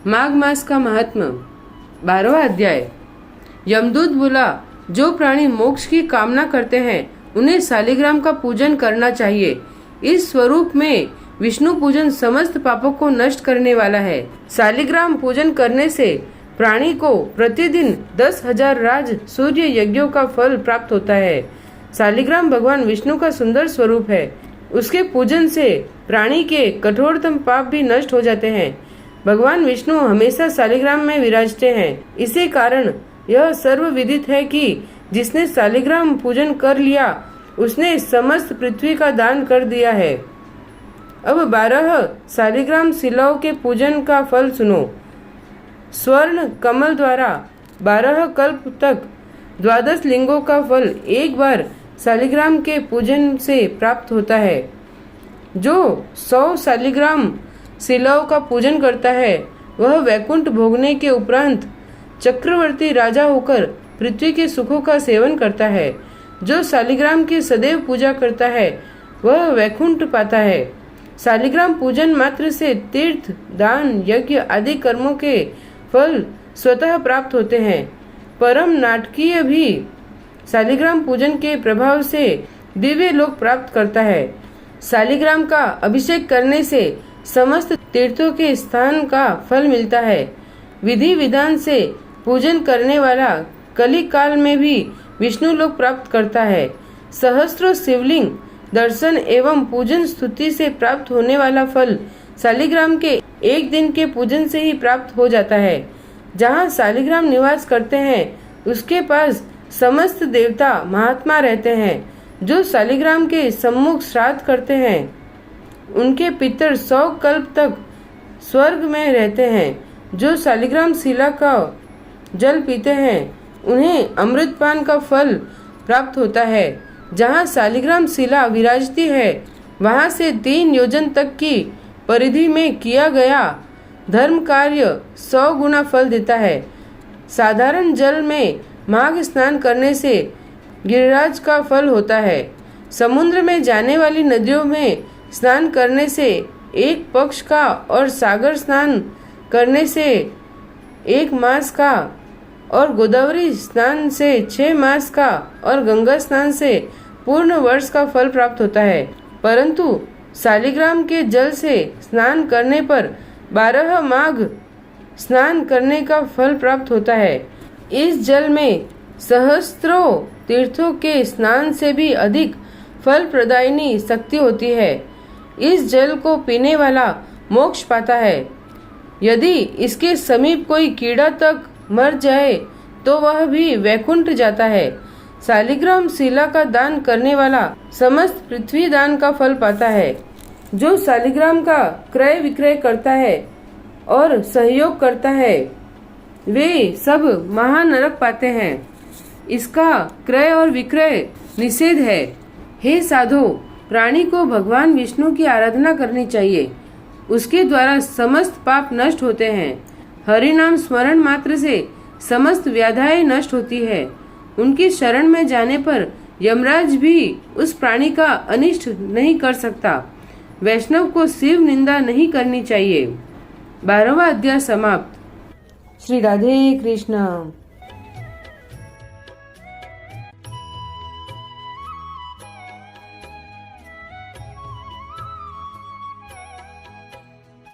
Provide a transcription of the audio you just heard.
माघ मास का महात्म्य। 12वां अध्याय। यमदूत बोला, जो प्राणी मोक्ष की कामना करते हैं उन्हें शालिग्राम का पूजन करना चाहिए। इस स्वरूप में विष्णु पूजन समस्त पापों को नष्ट करने वाला है। शालिग्राम पूजन करने से प्राणी को प्रतिदिन 10,000 राज सूर्य यज्ञों का फल प्राप्त होता है। शालिग्राम भगवान विष्णु का सुंदर स्वरूप है। उसके पूजन से प्राणी के कठोरतम पाप भी नष्ट हो जाते हैं। भगवान विष्णु हमेशा शालिग्राम में विराजते हैं। इसी कारण यह सर्व विदित है कि जिसने शालिग्राम पूजन कर लिया उसने समस्त पृथ्वी का दान कर दिया है। अब 12 शालिग्राम शिलाओं के पूजन का फल सुनो। स्वर्ण कमल द्वारा 12 कल्प तक 12 लिंगों का फल एक बार शालिग्राम के पूजन से प्राप्त होता है। जो 100 शालिग्राम शिलाओं का पूजन करता है वह वैकुंठ भोगने के उपरांत चक्रवर्ती राजा होकर पृथ्वी के सुखों का सेवन करता है। जो शालिग्राम की सदैव पूजा करता है वह वैकुंठ पाता है। शालिग्राम पूजन मात्र से तीर्थ, दान, यज्ञ आदि कर्मों के फल स्वतः प्राप्त होते हैं। परम नाटकीय भी शालिग्राम पूजन के प्रभाव से दिव्य लोक प्राप्त करता है। शालिग्राम का अभिषेक करने से समस्त तीर्थों के स्थान का फल मिलता है। विधि विधान से पूजन करने वाला कली काल में भी विष्णु लोक प्राप्त करता है। सहस्त्रों शिवलिंग दर्शन एवं पूजन स्तुति से प्राप्त होने वाला फल शालिग्राम के एक दिन के पूजन से ही प्राप्त हो जाता है। जहाँ शालिग्राम निवास करते हैं उसके पास समस्त देवता महात्मा रहते हैं। जो शालिग्राम के सम्मुख श्राद्ध करते हैं उनके पितर 100 कल्प तक स्वर्ग में रहते हैं। जो शालिग्राम शिला का जल पीते हैं उन्हें अमृतपान का फल प्राप्त होता है। जहाँ शालिग्राम शिला विराजती है वहाँ से 3 योजन तक की परिधि में किया गया धर्म कार्य 100 गुना फल देता है। साधारण जल में माघ स्नान करने से गिरिराज का फल होता है। समुद्र में जाने वाली नदियों में स्नान करने से 1 पक्ष का और सागर स्नान करने से 1 मास का और गोदावरी स्नान से 6 मास का और गंगा स्नान से पूर्ण वर्ष का फल प्राप्त होता है। परंतु शालिग्राम के जल से स्नान करने पर 12 माघ स्नान करने का फल प्राप्त होता है। इस जल में सहस्त्रों तीर्थों के स्नान से भी अधिक फल प्रदायिनी शक्ति होती है। इस जल को पीने वाला मोक्ष पाता है। यदि इसके समीप कोई कीड़ा तक मर जाए तो वह भी वैकुंठ जाता है। शालिग्राम शिला का दान करने वाला समस्त पृथ्वी दान का फल पाता है। जो शालिग्राम का क्रय विक्रय करता है और सहयोग करता है वे सब महानरक पाते हैं। इसका क्रय और विक्रय निषेध है। हे साधो, प्राणी को भगवान विष्णु की आराधना करनी चाहिए। उसके द्वारा समस्त पाप नष्ट होते हैं। हरि नाम स्मरण मात्र से समस्त व्याधाएं नष्ट होती है। उनकी शरण में जाने पर यमराज भी उस प्राणी का अनिष्ट नहीं कर सकता। वैष्णव को शिव निंदा नहीं करनी चाहिए। 12वां अध्याय समाप्त। श्री राधे कृष्ण।